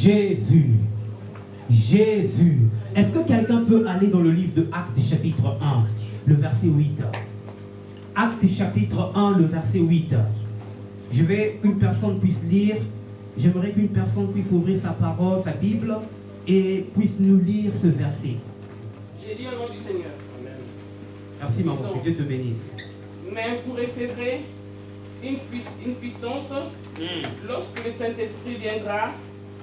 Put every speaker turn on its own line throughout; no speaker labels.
Jésus. Jésus. Est-ce que quelqu'un peut aller dans le livre de Actes chapitre 1, le verset 8? Actes chapitre 1, le verset 8. Je vais qu'une personne puisse lire. J'aimerais qu'une personne puisse ouvrir sa parole, sa Bible, et puisse nous lire ce verset.
J'ai dit au nom du Seigneur.
Merci maman, que Dieu te bénisse.
Mais vous recevrez une puissance lorsque le Saint-Esprit viendra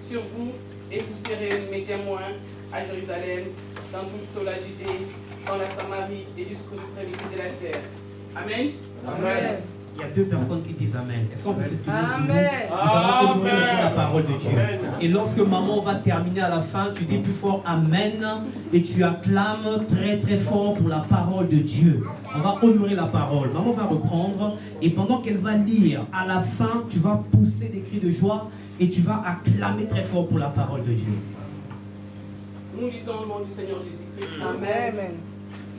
sur vous et vous serez mes témoins à Jérusalem, dans toute la Judée, dans la Samarie et jusqu'aux extrémités de la terre. Amen.
Amen.
Il y a deux personnes qui disent Amen. Est-ce qu'on peut se tenir debout?
Amen.
Nous allons honorer la parole de Dieu. Et lorsque maman va terminer à la fin, tu dis plus fort Amen et tu acclames très très fort pour la parole de Dieu. On va honorer la parole. Maman va reprendre et pendant qu'elle va lire, à la fin, tu vas pousser des cris de joie et tu vas acclamer très fort pour la parole de Dieu.
Nous lisons au nom du Seigneur Jésus-Christ.
Amen.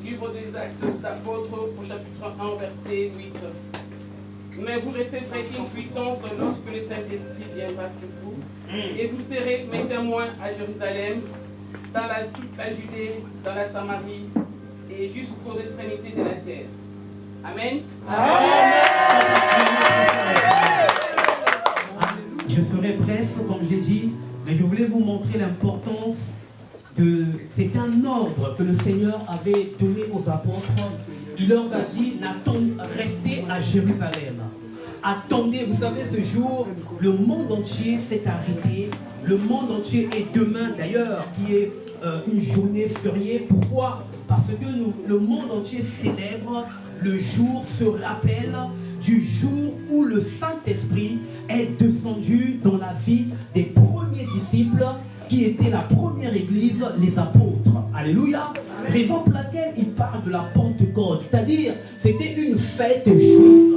Livre des Actes des Apôtres au chapitre 1, verset 8. Mais vous recevrez une puissance lorsque le Saint-Esprit viendra sur vous, et vous serez mes témoins à Jérusalem, dans toute la Judée, dans la Samarie, et jusqu'aux extrémités de la terre. Amen.
Je serai bref, comme j'ai dit, mais je voulais vous montrer l'importance de... C'est un ordre que le Seigneur avait donné aux apôtres. Il leur a dit, restez à Jérusalem. Attendez, vous savez, ce jour, le monde entier s'est arrêté. Le monde entier est demain, d'ailleurs, qui est une journée fériée. Pourquoi? Parce que le monde entier célèbre le jour, se rappelle du jour où le Saint-Esprit est descendu dans la vie des premiers disciples qui étaient la première église, les apôtres. Alléluia. Raison pour laquelle il parle de la Pentecôte, c'est-à-dire c'était une fête juive.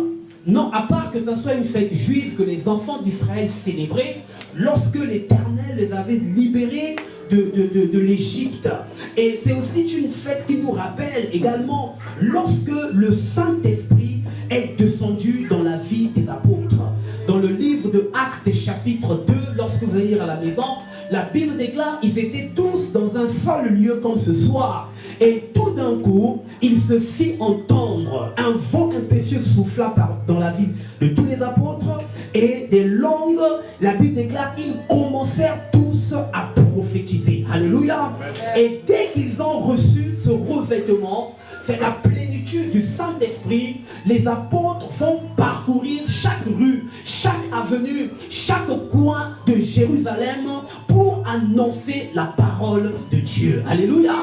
Non, à part que ce soit une fête juive que les enfants d'Israël célébraient lorsque l'Éternel les avait libérés de l'Égypte. Et c'est aussi une fête qui nous rappelle également lorsque le Saint-Esprit est descendu dans la vie des apôtres. Dans le livre de Actes chapitre 2, lorsque vous allez lire à la maison, la Bible déclare qu'ils étaient tous dans un seul lieu comme ce soir. Et tout d'un coup, il se fit entendre un vent impétueux souffla dans la vie de tous les apôtres. Et des langues, la Bible déclare, ils commencèrent tous à prophétiser. Alléluia. Et dès qu'ils ont reçu ce revêtement, c'est la plénitude du Saint-Esprit. Les apôtres vont parcourir chaque rue, chaque avenue, chaque coin de Jérusalem pour annoncer la parole de Dieu. Alléluia.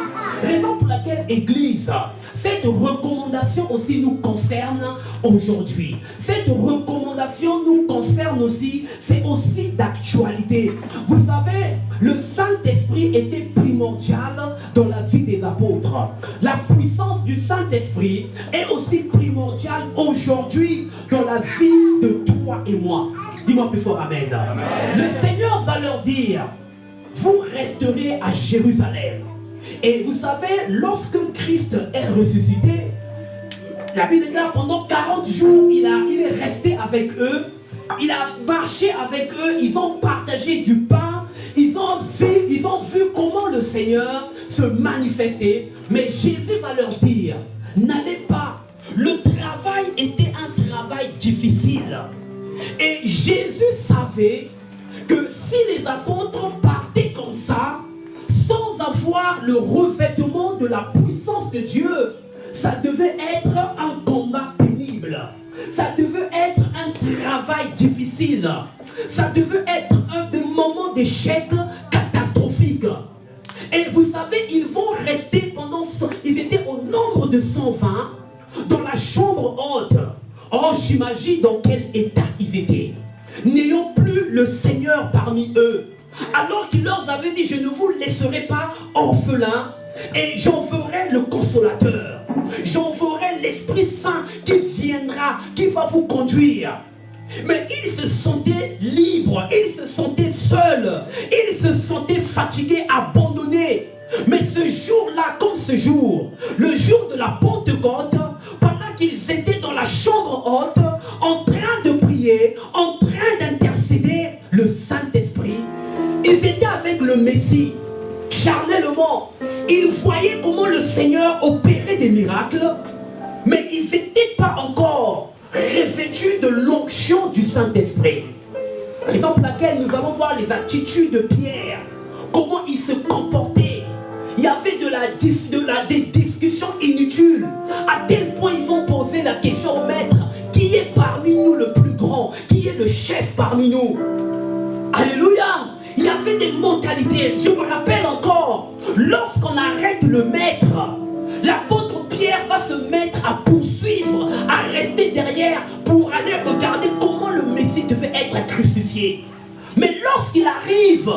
Raison pour laquelle, Église, cette recommandation aussi nous concerne aujourd'hui. Cette recommandation nous concerne aussi, c'est aussi d'actualité. Vous savez, le Saint-Esprit était primordial dans la vie des apôtres. La puissance du Saint-Esprit est aussi primordiale aujourd'hui dans la vie de toi et moi. Dis-moi plus fort Amen. Amen. Le Seigneur va leur dire, vous resterez à Jérusalem. Et vous savez, lorsque Christ est ressuscité, la Bible déclare pendant 40 jours, il est resté avec eux, il a marché avec eux, ils ont partagé du pain, ils ont vu comment le Seigneur se manifestait. Mais Jésus va leur dire, n'allez pas. Le travail était un travail difficile. Et Jésus savait que si les apôtres partaient comme ça, sans avoir le revêtement de la puissance de Dieu, ça devait être un combat pénible. Ça devait être un travail difficile. Ça devait être un moment d'échec catastrophique. Et vous savez, ils vont rester ils étaient au nombre de 120 dans la chambre haute. Oh, j'imagine dans quel état ils étaient. N'ayant plus le Seigneur parmi eux. Alors qu'il leur avait dit, je ne vous laisserai pas orphelins, et j'enverrai le consolateur. J'enverrai l'Esprit Saint qui viendra, qui va vous conduire. Mais ils se sentaient libres, ils se sentaient seuls, ils se sentaient fatigués, abandonnés. Mais ce jour-là, comme ce jour, le jour de la Pentecôte, pendant qu'ils étaient dans la chambre haute, en train de prier, en train d'intercéder, le Saint-Esprit, ils étaient charnellement. Ils voyaient comment le Seigneur opérait des miracles, mais ils n'étaient pas encore revêtus de l'onction du Saint-Esprit. Raison pour laquelle nous allons voir les attitudes de Pierre, comment il se comportait. Il y avait des discussions inutiles, à tel point ils vont poser la question au maître, qui est parmi nous le plus grand, qui est le chef parmi nous. Alléluia. Il y avait des mentalités. Je me rappelle encore, lorsqu'on arrête le maître, l'apôtre Pierre va se mettre à poursuivre, à rester derrière pour aller regarder comment le Messie devait être crucifié. Mais lorsqu'il arrive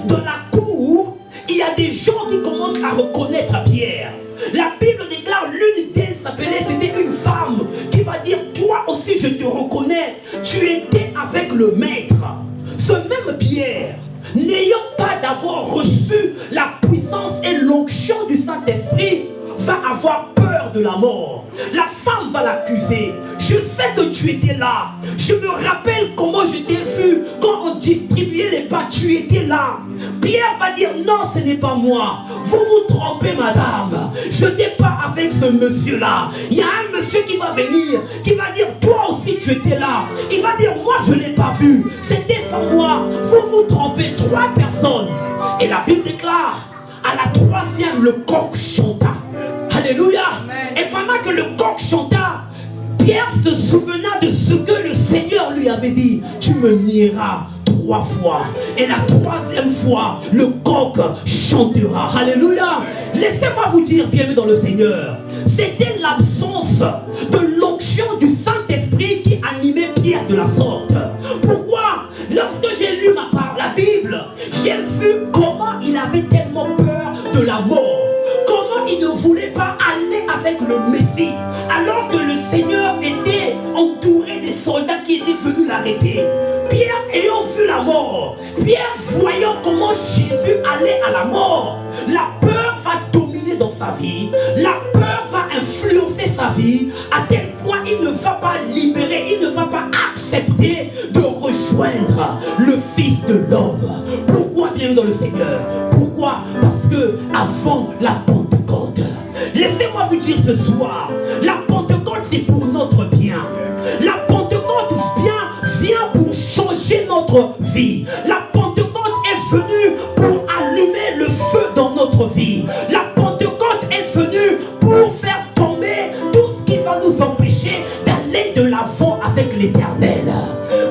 dans la cour, il y a des gens qui commencent à reconnaître Pierre. La Bible déclare, l'une d'elles s'appelait, c'était une femme qui va dire, toi aussi je te reconnais, tu étais avec le maître. Ce même Pierre, n'ayant pas d'abord reçu la puissance et l'onction du Saint-Esprit, va avoir peur de la mort. La femme va l'accuser. Je sais que tu étais là. Je me rappelle comment je t'ai vu quand on distribuait les pâtes. Tu étais là. Pierre va dire, non, ce n'est pas moi. Vous vous trompez, madame. Je n'étais pas avec ce monsieur-là. Il y a un monsieur qui va venir, qui va dire, toi aussi tu étais là. Il va dire, moi je ne l'ai pas vu. C'était pas moi. Vous vous trompez. 3 personnes. Et la Bible déclare, à la 3e, le coq chanta. Alléluia. Amen. Et pendant que le coq chanta, Pierre se souvena de ce que le Seigneur lui avait dit. Tu me nieras 3 fois. Et la 3e fois, le coq chantera. Alléluia. Laissez-moi vous dire, bienvenue dans le Seigneur. C'était l'absence de l'onction du Saint-Esprit qui animait Pierre de la sorte. Pourquoi? Lorsque j'ai lu la Bible, j'ai vu comment il avait tellement peur de la mort. Comment il ne voulait pas aller avec le Messie, alors que le Seigneur était entouré des soldats qui étaient venus l'arrêter. Pierre ayant vu la mort, Pierre voyant comment Jésus allait à la mort, la peur va dominer dans sa vie, la peur va influencer sa vie, à tel point il ne va pas libérer, il ne va pas accepter de rejoindre le Fils de l'homme. Pourquoi bienvenue dans le Seigneur? Pourquoi? Parce que avant la Pentecôte, laissez-moi vous dire ce soir, la Pentecôte c'est pour notre bien. La Pentecôte vient pour changer notre vie. La Pentecôte est venue pour allumer le feu dans notre vie. La Pentecôte est venue pour faire tomber tout ce qui va nous empêcher d'aller de l'avant avec l'Éternel.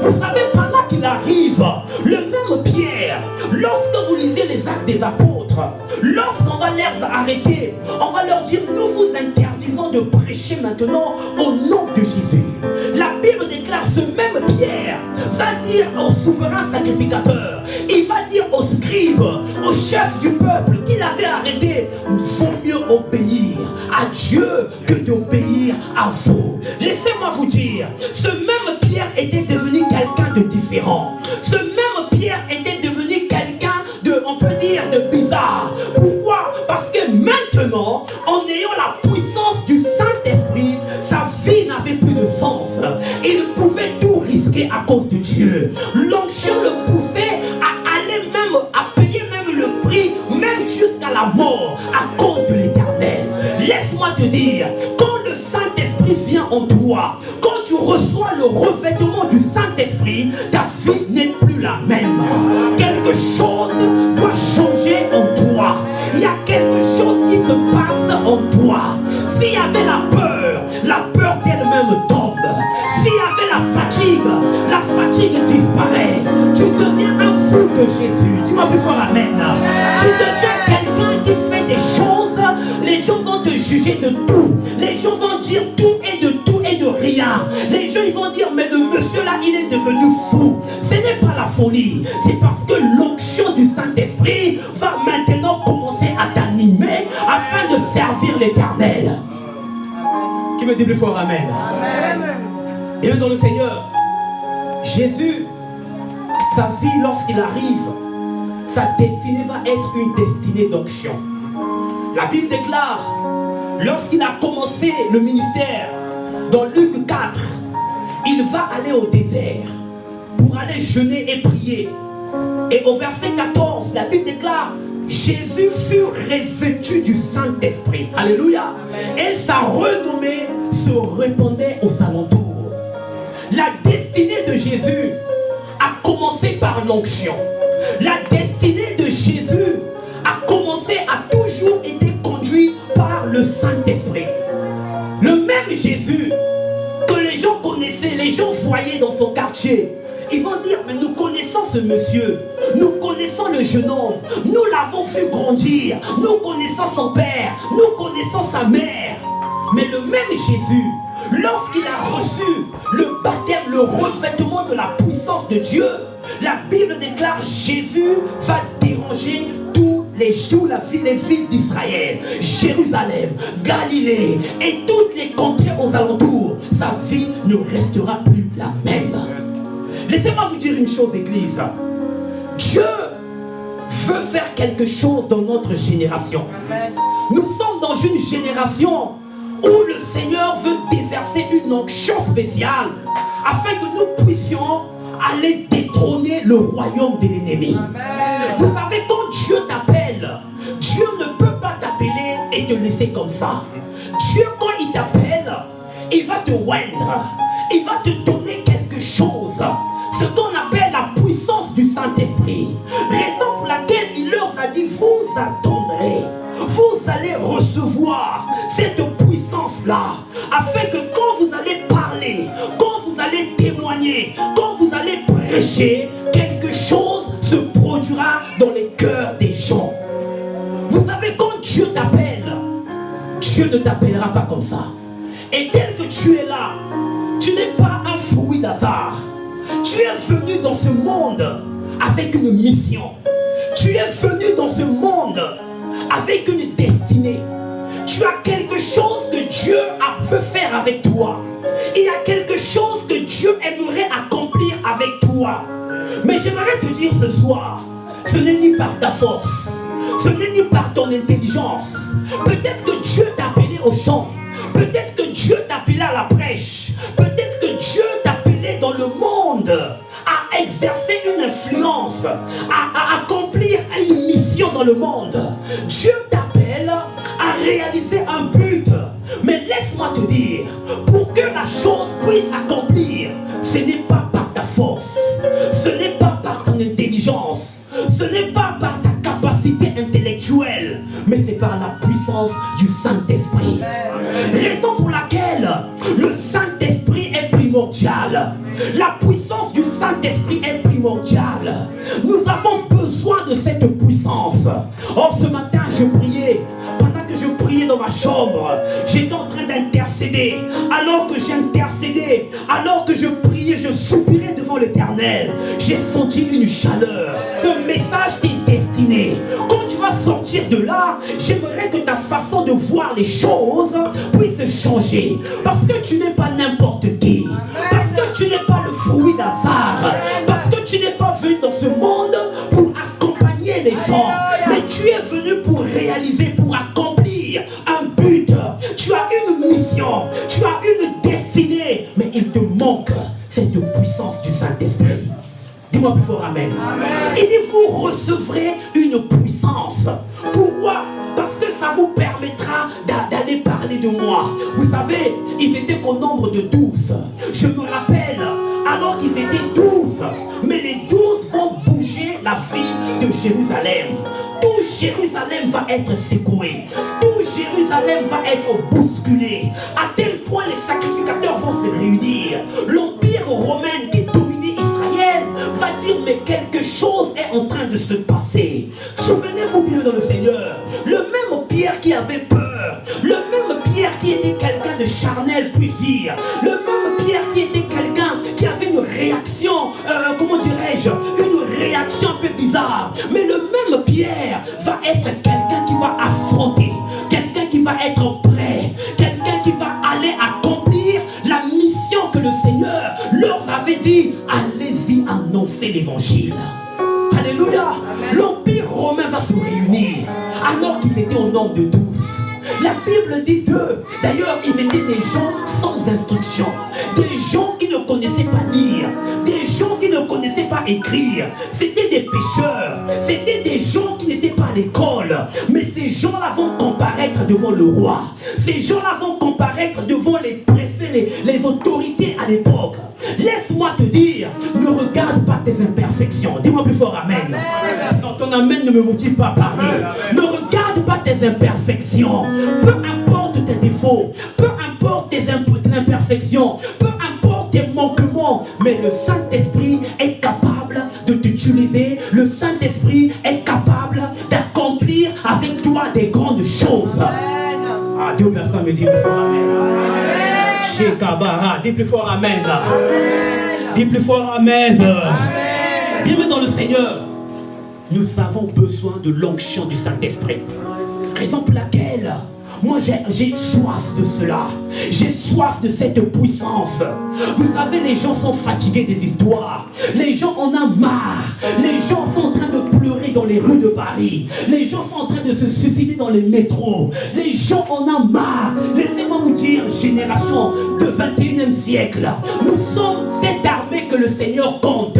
Vous savez, pendant qu'il arrive, le même Pierre, lorsque vous lisez les Actes des Apôtres, lorsqu'on va les arrêter, on va leur dire, nous vous interdisons de prêcher maintenant au nom de Jésus. La Bible déclare, ce même Pierre va dire au souverain sacrificateur, il va dire aux scribes, aux chefs du peuple qu'il avait arrêté, vaut mieux obéir à Dieu que d'obéir à vous. Laissez-moi vous dire, ce même Pierre était devenu quelqu'un de différent. Ce même Pierre était devenu quelqu'un de, on peut dire, de bizarre. Pourquoi? Parce que maintenant, en ayant la puissance du Saint-Esprit, sa vie n'avait plus de sens. Il pouvait tout risquer à cause de Dieu. L'onction le poussait à aller même, à payer même le prix, même jusqu'à la mort, à cause de l'Éternel. Laisse-moi te dire, quand le Saint-Esprit vient en toi, quand tu reçois le revêtement du Saint-Esprit, ta vie n'est plus la même. Quelque chose doit changer en toi. Il y a quelque chose qui se passe en toi. S'il y avait la peur d'elle-même tombe. S'il y avait la fatigue disparaît. Tu deviens un fou de Jésus. Dis-moi plus fort amen. Tu deviens quelqu'un qui fait des choses. Les gens vont te juger de tout. Les gens vont dire tout et de rien. Les gens ils vont dire, mais le monsieur là, il est devenu fou. Ce n'est pas la folie. C'est parce que l'onction du Saint-Esprit va maintenant commencer à t'animer afin de servir l'Éternel. Qui me dit plus fort amen? Amen. Et dans le Seigneur, Jésus, sa vie lorsqu'il arrive, sa destinée va être une destinée d'onction. La Bible déclare, lorsqu'il a commencé le ministère, dans Luc 4, il va aller au désert pour aller jeûner et prier. Et au verset 14, la Bible déclare, Jésus fut revêtu du Saint-Esprit. Alléluia. Et sa renommée se répandait aux alentours. La destinée de Jésus a commencé par l'onction. La destinée de Jésus a commencé, a toujours été conduite par le Saint-Esprit. Le même Jésus que les gens connaissaient, les gens voyaient dans son quartier, ils vont dire, mais nous connaissons ce monsieur, nous connaissons le jeune homme, nous l'avons vu grandir, nous connaissons son père, nous connaissons sa mère. Mais le même Jésus, lorsqu'il a reçu le baptême, le revêtement de la puissance de Dieu, la Bible déclare Jésus va déranger tous les villes d'Israël, Jérusalem, Galilée et toutes les contrées aux alentours. Sa vie ne restera plus la même. Laissez-moi vous dire une chose, Église. Dieu veut faire quelque chose dans notre génération. Amen. Nous sommes dans une génération où le Seigneur veut déverser une onction spéciale afin que nous puissions aller détrôner le royaume de l'ennemi. Vous savez, quand Dieu t'appelle, Dieu ne peut pas t'appeler et te laisser comme ça. Dieu, quand il t'appelle, il va te oindre, il va te donner quelque chose, ce qu'on appelle la puissance du Saint-Esprit. Raison pour laquelle il leur a dit, vous attendrez, vous allez recevoir cette puissance-là, afin que quand vous allez parler, quand vous allez témoigner, quand vous allez prêcher, quelque chose se produira dans les cœurs des gens. Vous savez, quand Dieu t'appelle, Dieu ne t'appellera pas comme ça. Et tel que tu es là, tu n'es pas un fruit d'hasard. Tu es venu dans ce monde avec une mission. Tu es venu dans ce monde avec une destinée. Tu as quelque chose que Dieu veut faire avec toi. Il y a quelque chose que Dieu aimerait accomplir avec toi. Mais j'aimerais te dire ce soir, ce n'est ni par ta force, ce n'est ni par ton intelligence. Peut-être que Dieu t'a appelé au chant. Peut-être que Dieu t'a appelé à la prêche. Peut-être que Dieu t'a appelé dans le monde à exercer une influence, à accomplir une mission dans le monde. Dieu t'appelle à réaliser un but. Mais laisse-moi te dire, pour que la chose puisse accomplir, ce n'est pas par ta force, ce n'est pas par ton intelligence, ce n'est pas par ta capacité intellectuelle, mais c'est par la puissance du Saint-Esprit. Raison pour laquelle le Saint-Esprit est primordial. La puissance du Saint-Esprit est primordiale. Nous avons besoin de cette puissance. Or, ce matin, je priais. Pendant que je priais dans ma chambre, j'étais en train d'intercéder. Alors que j'intercédais, alors que je priais, je soupirais devant l'Éternel, j'ai senti une chaleur. Ce message est destiné. Quand tu vas sortir de là, j'aimerais que ta façon de voir les choses puisse changer. Parce que tu n'es pas n'importe qui. Parce que tu n'es pas le fruit d'hasard. Parce que tu n'es pas venu dans ce monde pour accompagner les gens. Mais tu es venu pour réaliser, pour accomplir un but. Tu as une mission, tu as une destinée, mais il te manque cette puissance du Saint-Esprit. Dis-moi plus fort amen. Amen. Il dit vous recevrez une puissance. Pourquoi? Parce que ça vous permettra d'aller parler de moi. Vous savez, ils étaient qu'au nombre de 12. Je me rappelle, alors qu'ils étaient 12, mais les 12 vont bouger la ville de Jérusalem. Tout Jérusalem va être secoué. Tout Jérusalem va être bousculé. À tel point les sacrificateurs vont se réunir. L'empire romain qui dominait Israël va dire mais quelque chose est en train de se passer. Souvenez-vous bien dans le Seigneur, le même Pierre qui avait peur, le même Pierre qui était quelqu'un de charnel, puis-je dire, le même Pierre qui était quelqu'un qui avait une réaction, comment dirais-je, une réaction un peu bizarre, mais le même Pierre va être quelqu'un qui va affronter, quelqu'un qui va être prêt, quelqu'un qui va aller accomplir la mission que le Seigneur leur avait dit, allez-y annoncer l'évangile. Alléluia. L'empire romain va se réunir alors qu'ils étaient au nombre de 12. La Bible dit d'eux, d'ailleurs ils étaient des gens sans instruction, des gens qui ne connaissaient pas lire, des gens qui ne connaissaient pas pas écrire. C'était des pécheurs. C'était des gens qui n'étaient pas à l'école. Mais ces gens-là vont comparaître devant le roi. Ces gens-là vont comparaître devant les préfets, les autorités à l'époque. Laisse-moi te dire, ne regarde pas tes imperfections. Dis-moi plus fort amen. Amen. Non, ton amen ne me motive pas à parler. Amen. Ne regarde pas tes imperfections. Peu importe tes défauts, peu importe tes imperfections, peu importe tes manquements, mais le Saint-Esprit est capable de t'utiliser. Le Saint-Esprit est capable d'accomplir avec toi des grandes choses. Amen. Ah, deux personnes me disent plus fort amen. Chez Kabara, dis plus fort amen. Amen. Dis plus fort amen. Amen. Bien-aimés dans le Seigneur, nous avons besoin de l'onction du Saint-Esprit. Raison pour laquelle moi j'ai soif de cela. J'ai soif de cette puissance. Vous savez, les gens sont fatigués des histoires. Les gens en ont marre. Les gens sont en train de pleurer dans les rues de Paris. Les gens sont en train de se suicider dans les métros. Les gens en ont marre. Laissez-moi vous dire, génération de 21e siècle, nous sommes cette armée que le Seigneur compte.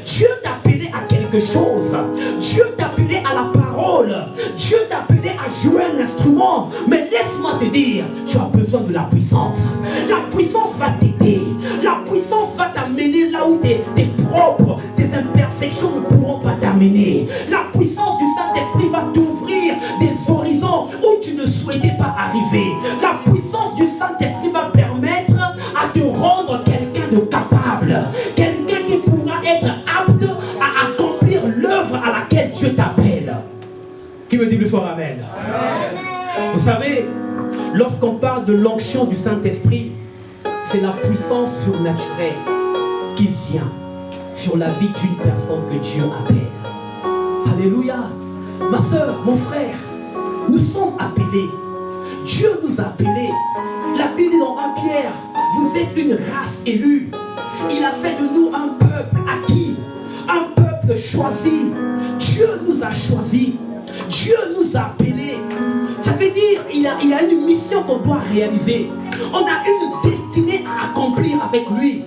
Dieu t'a appelé à quelque chose. Dieu t'a appelé à la parole. Dieu t'a appelé à jouer un instrument. Mais laisse-moi te dire, tu as besoin de la puissance. La puissance va t'aider. La puissance va t'amener là où tes propres, tes imperfections ne pourront pas t'amener. La puissance du Saint-Esprit va t'ouvrir des horizons où tu ne souhaitais pas arriver. La puissance du Saint-Esprit va permettre à te rendre quelqu'un de capable. Quelqu'un qui pourra être apte à accomplir l'œuvre à laquelle Dieu t'appelle. Qui me dit plus fort amen? Amen. Vous savez, lorsqu'on parle de l'onction du Saint-Esprit, c'est la puissance surnaturelle qui vient sur la vie d'une personne que Dieu appelle. Alléluia. Ma soeur, mon frère, nous sommes appelés. Dieu nous a appelés. La Bible dit dans 1 Pierre, vous êtes une race élue. Il a fait de nous un peuple acquis, un peuple choisi. Dieu nous a choisis. Dieu nous a appelés. Ça veut dire qu'il y a une mission qu'on doit réaliser. On a une destinée à accomplir avec lui.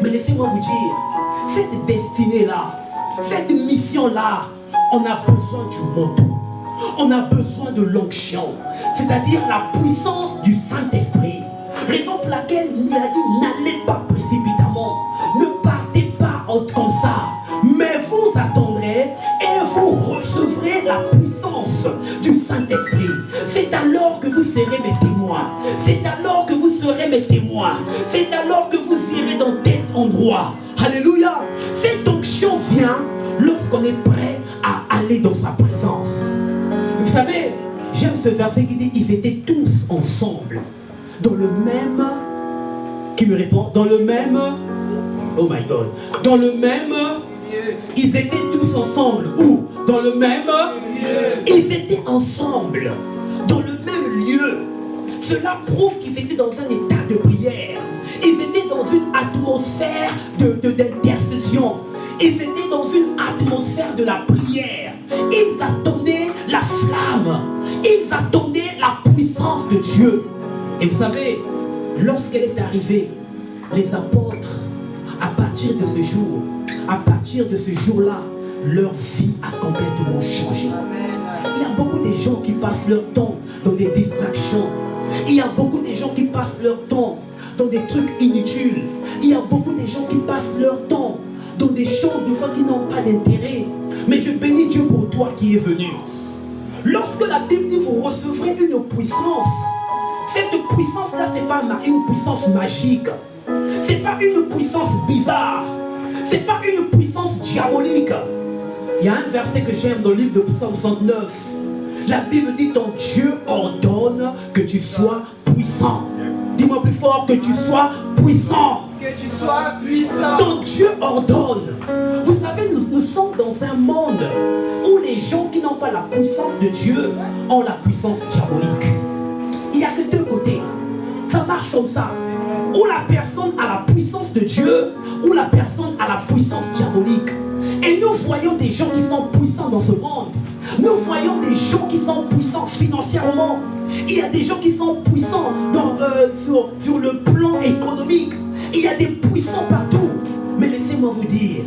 Mais laissez-moi vous dire, cette destinée-là, cette mission-là, on a besoin du manteau. On a besoin de l'onction. C'est-à-dire la puissance du Saint-Esprit. Raison pour laquelle il a dit, n'allez pas précipitamment. Ne partez pas comme ça. Mais vous attendrez et vous recevrez la puissance du Saint-Esprit. C'est alors que vous serez mes témoins. C'est alors que vous serez mes témoins. C'est alors que vous irez dans tel endroit. Alléluia. Cette onction vient lorsqu'on est prêt à aller dans sa présence. Vous savez, j'aime ce verset qui dit, ils étaient tous ensemble. Dans le même... Qui me répond? Dans le même... Oh my God. Dans le même... Ils étaient tous ensemble. Où? Dans le même lieu. Ils étaient ensemble. Dans le même lieu. Cela prouve qu'ils étaient dans un état de prière. Ils étaient dans une atmosphère d'intercession. Ils étaient dans une atmosphère de la prière. Ils attendaient la flamme. Ils attendaient la puissance de Dieu. Et vous savez, lorsqu'elle est arrivée, les apôtres, à partir de ce jour, à partir de ce jour-là, leur vie a complètement changé. Amen. Il y a beaucoup de gens qui passent leur temps dans des distractions. Il y a beaucoup de gens qui passent leur temps dans des trucs inutiles. Il y a beaucoup de gens qui passent leur temps dans des choses de fois qui n'ont pas d'intérêt. Mais je bénis Dieu pour toi qui es venu. Lorsque la Bible dit vous recevrez une puissance, cette puissance-là, ce n'est pas une puissance magique. Ce n'est pas une puissance bizarre. Ce n'est pas une puissance diabolique. Il y a un verset que j'aime dans le livre de Psaume 69. La Bible dit, ton Dieu ordonne que tu sois puissant. Dis-moi plus fort, que tu sois puissant.
Que tu sois puissant.
Ton Dieu ordonne. Vous savez, nous sommes dans un monde où les gens qui n'ont pas la puissance de Dieu ont la puissance diabolique. Il n'y a que deux côtés. Ça marche comme ça. Ou la personne a la puissance de Dieu, ou la personne a la puissance diabolique. Et nous voyons des gens qui sont puissants dans ce monde. Nous voyons des gens qui sont puissants financièrement. Il y a des gens qui sont puissants sur le plan économique. Il y a des puissants partout. Mais laissez-moi laissez-moi vous dire,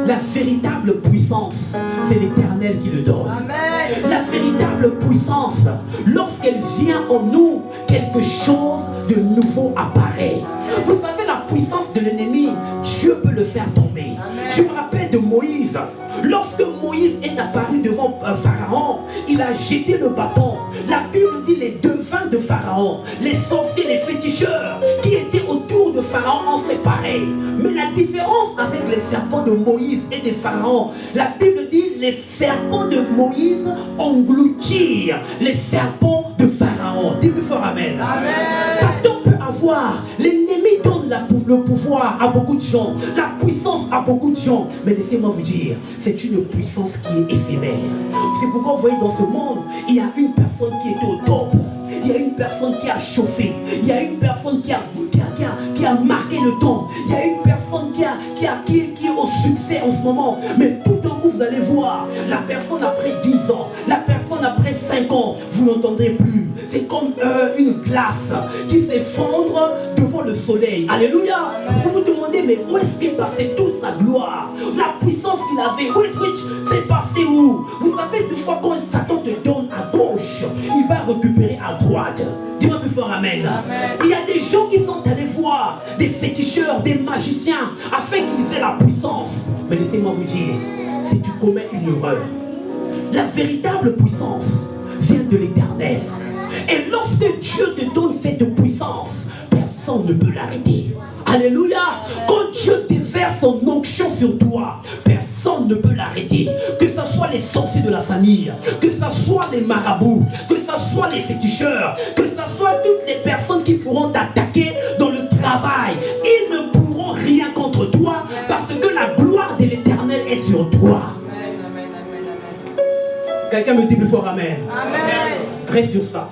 la véritable puissance, c'est l'Éternel qui le donne.
Amen.
La véritable puissance, lorsqu'elle vient en nous, quelque chose de nouveau apparaît. Vous savez, la puissance de l'ennemi, Dieu peut le faire tomber.
Amen.
Je me rappelle de Moïse. Lorsque Moïse est apparu devant Pharaon, il a jeté le bâton. La Bible dit les devins de Pharaon, les sorciers, les féticheurs qui étaient autour de Pharaon ont fait pareil. Mais la différence avec les serpents de Moïse et de Pharaon, la Bible dit les serpents de Moïse engloutirent les serpents de Pharaon. Dis-le fort amen.
Amen.
Satan peut avoir, l'ennemi donne le pouvoir à beaucoup de gens, la puissance à beaucoup de gens. Mais laissez-moi vous dire, c'est une puissance qui est éphémère. C'est pourquoi vous voyez dans ce monde, il y a une personne qui était au top. Il y a une personne qui a chauffé. Il y a une personne qui a marqué le temps. Il y a une personne qui est au succès en ce moment. Mais tout d'un coup, vous allez voir, la personne après 10 ans, la personne après 5 ans, vous n'entendrez plus. C'est comme une glace qui s'effondre devant le soleil. Alléluia. Vous vous demandez, mais où est-ce qu'est passée toute sa gloire? La puissance qu'il avait, où est-ce que c'est passé où? Vous savez, deux fois quand Satan te donne à gauche, il va récupérer à droite. Dis-moi plus fort amen.
Amen.
Il y a des gens qui sont allés voir des féticheurs, des magiciens, afin qu'ils aient la puissance. Mais laissez-moi vous dire, si tu commets une erreur, la véritable puissance vient de l'Éternel. Et lorsque Dieu te donne cette puissance, personne ne peut l'arrêter. Alléluia. Quand Dieu déverse son onction sur toi, personne ne peut l'arrêter. Que ce soit les sorciers de la famille, que ce soit les marabouts, que ce soit les féticheurs, que ce soit toutes les personnes qui pourront t'attaquer dans le travail, ils ne pourront rien contre toi parce que la gloire de l'Éternel est sur toi.
Amen, amen, amen, amen.
Quelqu'un me dit plus fort amen.
Amen.
Reste sur ça.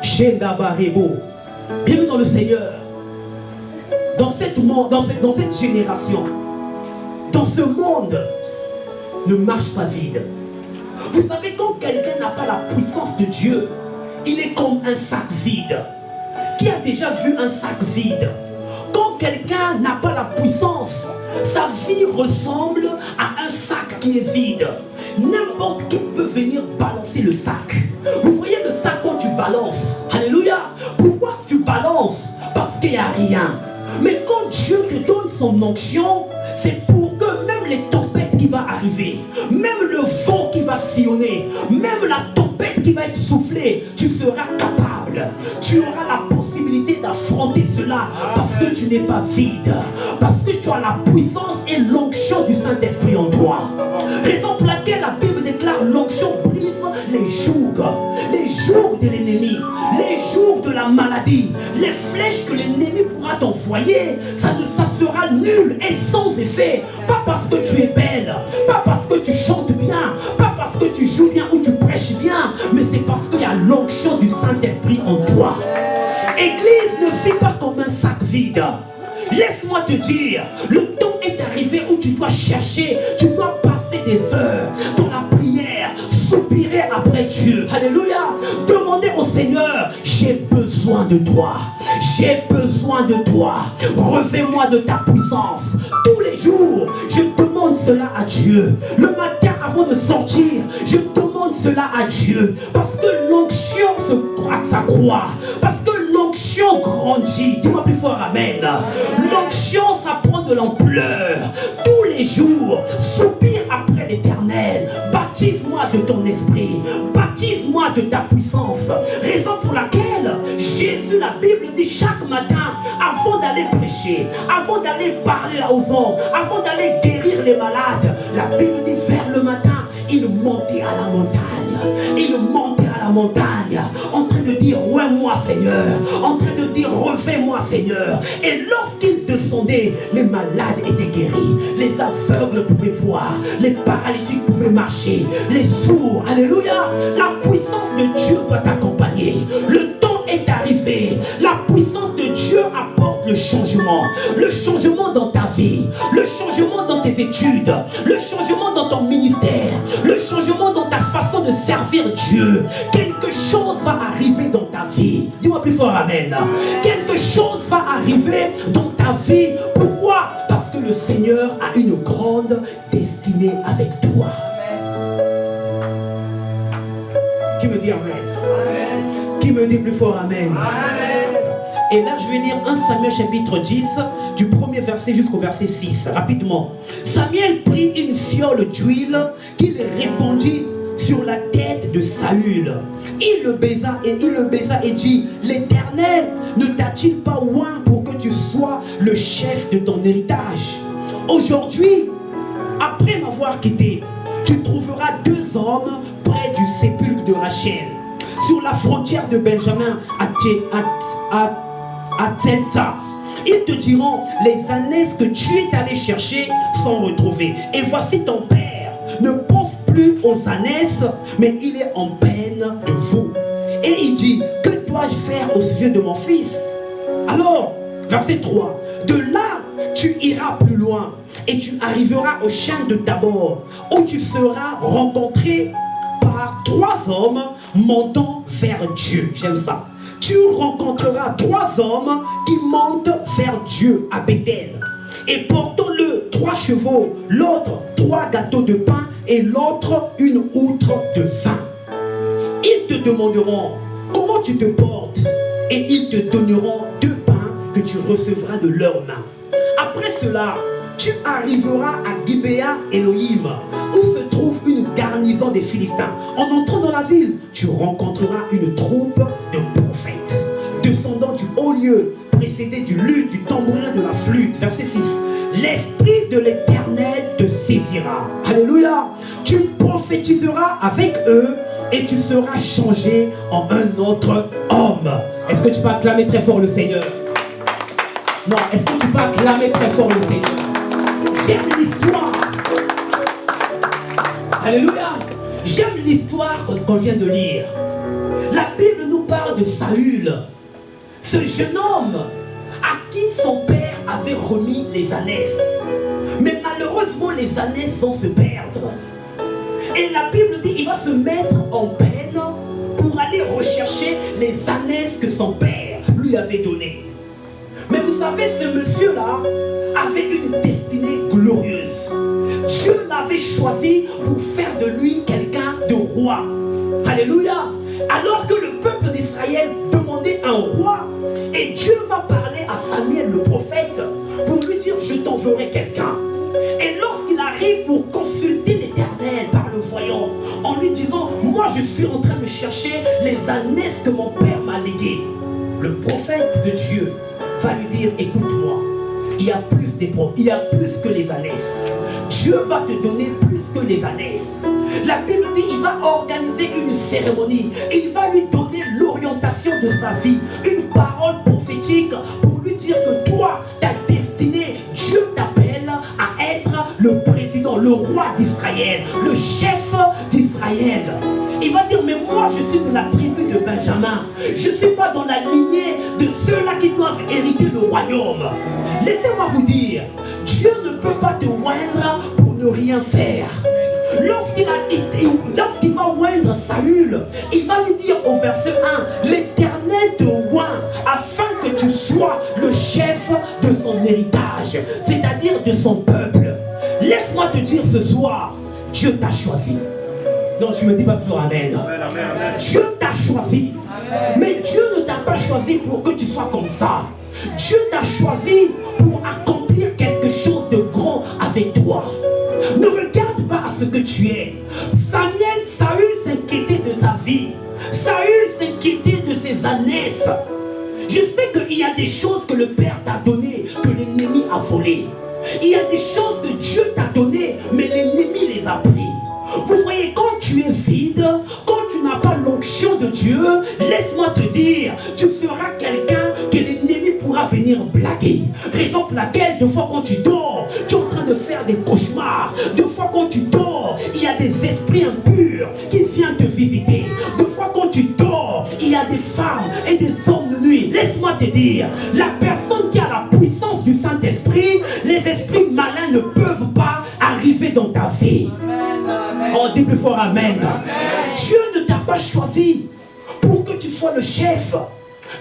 Shedabarebo. Bienvenue dans le Seigneur. Dans cette génération, dans ce monde, ne marche pas vide. Vous savez, quand quelqu'un n'a pas la puissance de Dieu, il est comme un sac vide. Qui a déjà vu un sac vide? Quand quelqu'un n'a pas la puissance, sa vie ressemble à un sac qui est vide. N'importe qui peut venir balancer le sac. Vous voyez le sac quand tu balances. Alléluia. Pourquoi tu balances? Parce qu'il n'y a rien. Mais quand Dieu te donne son onction, c'est pour que même les tempêtes qui vont arriver, même le vent qui va sillonner, même la tempête qui va être soufflée, tu seras capable. Tu auras la possibilité d'affronter cela parce que tu n'es pas vide. Parce que tu as la puissance et l'onction du Saint-Esprit en toi. Raison pour laquelle la Bible déclare l'onction brise les jougs de l'ennemi, les jougs de la maladie, les flèches que l'ennemi pourra t'envoyer, ça sera nul et sans effet. Pas parce que tu es belle, pas parce que tu chantes bien, pas parce que tu joues bien ou tu prêches bien, mais c'est parce qu'il y a l'onction du Saint-Esprit en toi. Église, ne vis pas comme un sac vide. Laisse-moi te dire, le temps est arrivé où tu dois chercher, tu dois passer des heures dans la prière, soupirer après Dieu. Alléluia. Demandez au Seigneur, j'ai besoin de toi. J'ai besoin de toi. Revêt-moi de ta puissance. Tous les jours, je demande cela à Dieu. Le matin avant de sortir, je demande cela à Dieu. Parce que l'onction s'accroît. Parce que l'onction grandit. Dis-moi plus fort, amen. L'onction, ça prend de l'ampleur. Tous les jours, soupire après l'Éternel. Baptise-moi de ton esprit. Baptise-moi de ta puissance. Raison pour laquelle Jésus, la Bible dit chaque matin, avant d'aller prêcher, avant d'aller parler aux hommes, avant d'aller guérir les malades, la Bible dit vers le matin, il montait à la montagne. Il montait à la montagne, en train de dire, ouais moi Seigneur, en train de dire, refais-moi Seigneur. Et lorsqu'il descendait, les malades étaient guéris, les aveugles pouvaient voir, les paralytiques pouvaient marcher, les sourds, alléluia. La puissance de Dieu doit t'accompagner. Le temps est arrivé. La puissance de Dieu apporte le changement dans ta vie, le changement dans tes études, le changement dans ton ministère, le changement dans ta façon de servir Dieu. Quelque chose va arriver dans ta vie. Dis-moi plus fort amen. Quelque chose va arriver dans ta vie. Pourquoi? Parce que que le Seigneur a une grande destinée avec toi. Qui me dit Amen? Qui me dit plus fort Amen? Et là, je vais lire 1 Samuel chapitre 10, du premier verset jusqu'au verset 6, rapidement. Samuel prit une fiole d'huile qu'il répandit sur la tête de Saül. Il le baisa et dit, l'Éternel ne t'a-t-il pas oint pour que tu sois le chef de ton héritage? Aujourd'hui, après m'avoir quitté, tu trouveras 2 hommes près du sépulcre de Rachel, sur la frontière de Benjamin à Tzelta. Ils te diront, les ânesses que tu es allé chercher sont retrouvées. Et voici ton père ne pense plus aux ânesses, mais il est en peine de vous. Et il dit, que dois-je faire au sujet de mon fils? Alors, verset 3, de là, tu iras plus loin et tu arriveras au chêne de Tabor, où tu seras rencontré par 3 hommes montant vers Dieu. J'aime ça. Tu rencontreras 3 hommes qui montent vers Dieu à Bethel, et portant le 3 chevaux, l'autre 3 gâteaux de pain et l'autre une outre de vin. Ils te demanderont comment tu te portes, et ils te donneront 2 pains que tu recevras de leurs mains. Après cela, tu arriveras à Gibéa Elohim, où se trouve une garnison des Philistins. En entrant dans la ville, tu rencontreras une troupe de prophètes, descendant du haut lieu, précédés du luth, du tambourin, de la flûte. Verset 6. L'Esprit de l'Éternel te saisira. Alléluia. Tu prophétiseras avec eux et tu seras changé en un autre homme. Est-ce que tu peux acclamer très fort le Seigneur? Non, est-ce que tu peux acclamer très fort le Seigneur? J'aime l'histoire. Alléluia. J'aime l'histoire qu'on vient de lire. La Bible nous parle de Saül, ce jeune homme à qui son père avait remis les ânesses. Mais malheureusement, les ânesses vont se perdre. Et la Bible dit qu'il va se mettre en peine pour aller rechercher les ânesses que son père lui avait données. Mais vous savez, ce monsieur-là avait une destinée glorieuse. Dieu l'avait choisi pour faire de lui quelqu'un de roi. Alléluia. Alors que le peuple d'Israël demandait un roi, et Dieu va parler à Samuel le prophète pour lui dire, je t'enverrai quelqu'un. Et lorsqu'il arrive pour consulter l'Éternel par le voyant, en lui disant, moi je suis en train de chercher les ânesses que mon père m'a léguées, le prophète de Dieu va lui dire, écoute-moi, il y a plus que les ânesses. Dieu va te donner plus que les ânesses. La Bible dit qu'il va organiser une cérémonie. Il va lui donner l'orientation de sa vie, une parole prophétique pour lui dire que toi, ta destinée, Dieu t'appelle à être le président, le roi d'Israël, le chef d'Israël. Il va dire, mais moi je suis de la tribu de Benjamin. Je ne suis pas dans la lignée de ceux-là qui doivent hériter le royaume. Laissez-moi vous dire, Dieu ne peut pas te oindre pour ne rien faire. Lorsqu'il va oindre Saül, il va lui dire au verset 1, l'Éternel te oint afin que tu sois le chef de son héritage, c'est-à-dire de son peuple. Laisse-moi te dire ce soir, Dieu t'a choisi. Non, je ne me dis pas toujours amen. Dieu t'a choisi. Amen. Mais Dieu ne t'a pas choisi pour que tu sois comme ça. Dieu t'a choisi pour accomplir quelque chose de grand avec toi. Ne regarde pas à ce que tu es. Saül s'inquiétait de sa vie. Saül s'inquiétait de ses ânesses. Je sais qu'il y a des choses que le Père t'a données, que l'ennemi a volées. Il y a des choses que Dieu t'a données, mais l'ennemi les a pris. Vous voyez, quand tu es vide, quand tu n'as pas l'onction de Dieu, laisse-moi te dire, tu seras quelqu'un que l'ennemi pourra venir blaguer. Raison pour laquelle, deux fois quand tu dors, tu es en train de faire des cauchemars. Deux fois quand tu dors, il y a des esprits impurs qui viennent te visiter. Deux fois quand tu dors, il y a des femmes et des hommes de nuit. Laisse-moi te dire, la personne qui a la puissance du Saint-Esprit, les esprits malins ne peuvent pas arriver dans ta vie. Oh, dis plus fort amen. Dieu ne t'a pas choisi pour que tu sois le chef.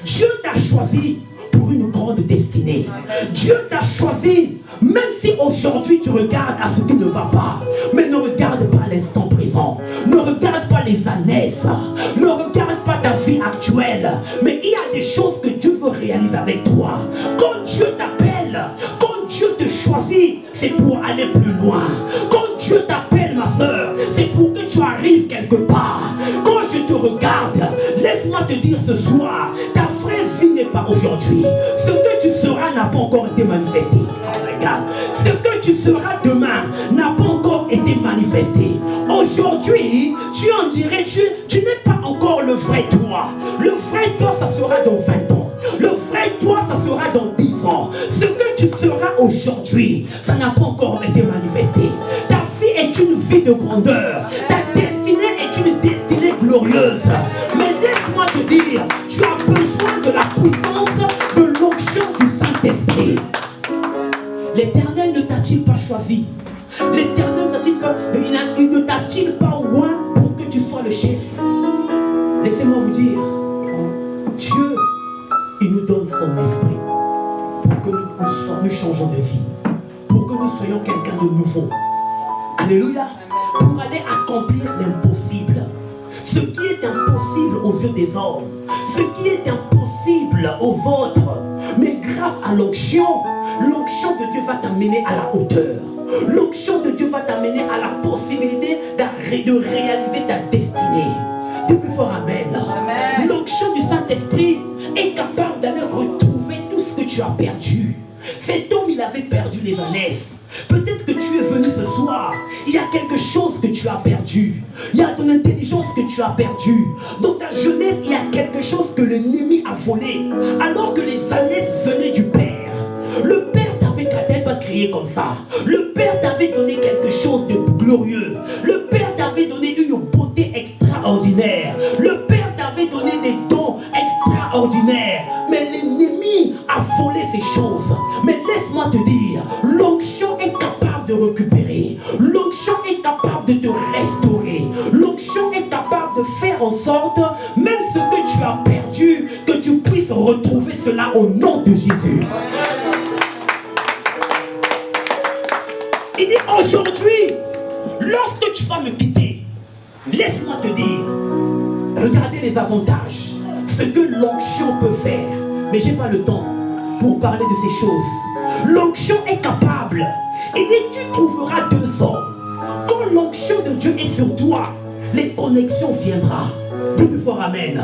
Dieu t'a choisi pour une grande destinée. Dieu t'a choisi, même si aujourd'hui tu regardes à ce qui ne va pas, mais ne regarde pas l'instant présent, ne regarde pas les années, ne regarde pas ta vie actuelle, mais il y a des choses que Dieu veut réaliser avec toi. Quand Dieu t'appelle, quand Dieu te choisit, c'est pour aller plus loin. Quand Dieu t'appelle, ma soeur, c'est pour que tu arrives quelque part. Quand je te regarde, laisse-moi te dire ce soir, ta vraie vie n'est pas aujourd'hui. Ce que tu seras n'a pas encore été manifesté. Regarde, ce que tu seras demain n'a pas encore été manifesté. Aujourd'hui, tu en dirais, tu n'es pas encore le vrai toi. Le vrai toi, ça sera dans 20 ans. Le vrai toi, ça sera dans 10 ans. Ce que tu seras aujourd'hui, ça n'a pas encore été manifesté. Ta vie est une vie de grandeur. Ta destinée est une destinée glorieuse. Mais laisse-moi te dire, tu as besoin de la puissance de l'onction du Saint-Esprit. L'Éternel ne t'a-t-il pas choisi? L'Éternel ne t'a-t-il pas oint pour que tu sois le chef? Laissez-moi vous dire, Dieu, il nous donne son esprit pour que nous changeons de vie, pour que nous soyons quelqu'un de nouveau. Alléluia. Pour aller accomplir l'impossible. Ce qui est impossible aux yeux des hommes, ce qui est impossible aux autres, mais grâce à l'onction de Dieu va t'amener à la hauteur. L'onction de Dieu va t'amener à la possibilité de réaliser ta destinée. Dis plus fort amen. L'onction du Saint-Esprit est capable d'aller retrouver tout ce que tu as perdu. Cet homme, il avait perdu les années. Peut-être que tu es venu ce soir, il y a quelque chose que tu as perdu. Il y a ton intelligence que tu as perdu. Dans ta jeunesse, il y a quelque chose que l'ennemi a volé. Alors que les années venaient du Père. Le Père t'avait pas créé comme ça. Le Père t'avait donné quelque chose de glorieux. Le Père t'avait donné une beauté extraordinaire. Le Père t'avait donné des dons extraordinaires. Mais l'ennemi a volé ces choses. Mais laisse-moi te dire, l'onction est capable de récupérer. L'onction est capable de te restaurer. L'onction est capable de faire en sorte, même ce que tu as perdu, que tu puisses retrouver cela au nom de Jésus. Il dit aujourd'hui, lorsque tu vas me quitter, laisse-moi te dire, regardez les avantages, ce que l'onction peut faire. Mais je n'ai pas le temps pour parler de ces choses. L'onction est capable. Il dit, tu trouveras 2 hommes. Quand l'onction de Dieu est sur toi, les connexions viendront. Dis plus fort amen.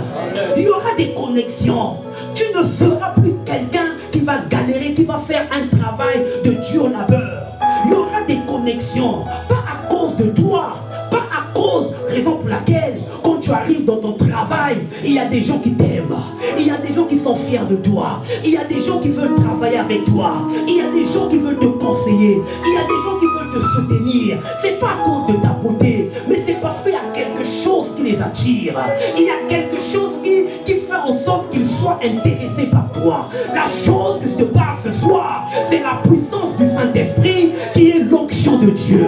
Il y aura des connexions. Tu ne seras plus quelqu'un qui va galérer, qui va faire un travail de dur labeur. Il y aura des connexions, pas à cause de toi, pas à cause, raison pour laquelle, quand tu arrives dans ton travail, il y a des gens qui t'aiment, il y a des gens qui sont fiers de toi, il y a des gens qui veulent travailler avec toi, il y a des gens qui veulent te conseiller, il y a des gens qui veulent te soutenir. C'est pas à cause de ta beauté, mais c'est parce qu'il y a quelque chose qui les attire, il y a quelque chose qui fait en sorte qu'ils soient intéressés par toi. La chose que je te parle ce soir, c'est la puissance du Saint-Esprit qui est l'onction de Dieu.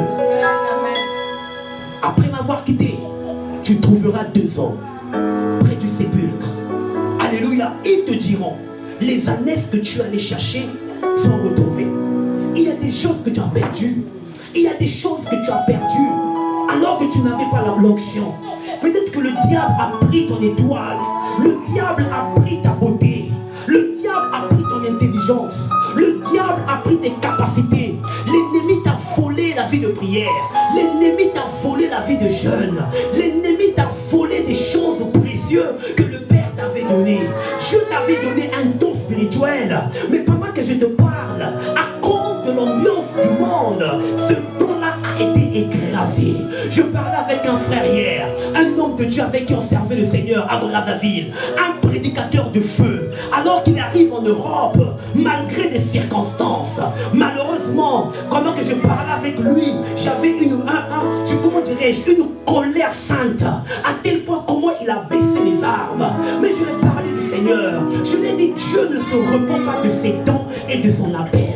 Après m'avoir quitté, tu trouveras 2 hommes près du sépulcre. Alléluia. Ils te diront, les années que tu allais chercher sont retrouvées. Il y a des choses que tu as perdues. Il y a des choses que tu as perdues alors que tu n'avais pas l'onction. Peut-être que le diable a pris ton étoile. Le diable a pris ta beauté. Le diable a pris ton intelligence. Le diable a pris tes capacités. L'ennemi t'a volé la vie de prière. L'ennemi t'a volé la vie de jeûne. L'ennemi t'a volé des choses précieuses que le Père t'avait données. Je t'avais donné un don spirituel. Mais pendant que je te parle, à cause de l'ambiance du monde, ce don-là a été écrasé. Je parlais avec un frère hier, un homme de Dieu avec qui on servait le Seigneur à Brazzaville, un prédicateur de feu. Alors qu'il arrive en Europe, malgré des circonstances, malheureusement, pendant que je parlais avec lui, j'avais une colère sainte, à tel point comment il a baissé les armes. Mais je lui ai parlé du Seigneur. Je lui ai dit, Dieu ne se repent pas de ses dons et de son appel.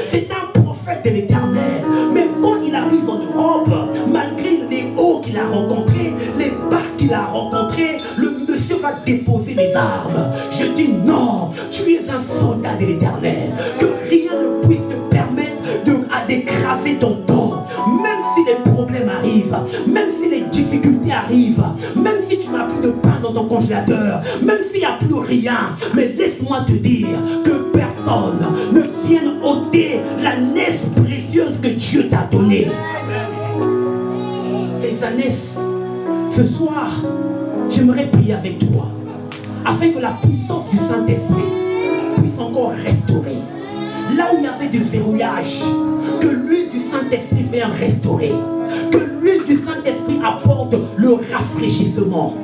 C'est un prophète de l'Éternel. Mais quand il arrive en Europe, malgré les hauts qu'il a rencontrés, les bas qu'il a rencontrés, le monsieur va déposer les armes. Je dis non, tu es un soldat de l'Éternel. Que rien ne puisse te permettre d'écraser ton temps. Même si les problèmes arrivent, même si les difficultés arrivent, même si tu n'as plus de pain dans ton congélateur, même s'il n'y a plus rien, mais laisse-moi te dire que personne ne vienne ôter la naisse précieuse que Dieu t'a donnée. Les années, ce soir, j'aimerais prier avec toi, afin que la puissance du Saint-Esprit puisse encore restaurer. Là où il y avait du verrouillage, que l'huile du Saint-Esprit vienne restaurer. Que l'huile du Saint-Esprit apporte le rafraîchissement.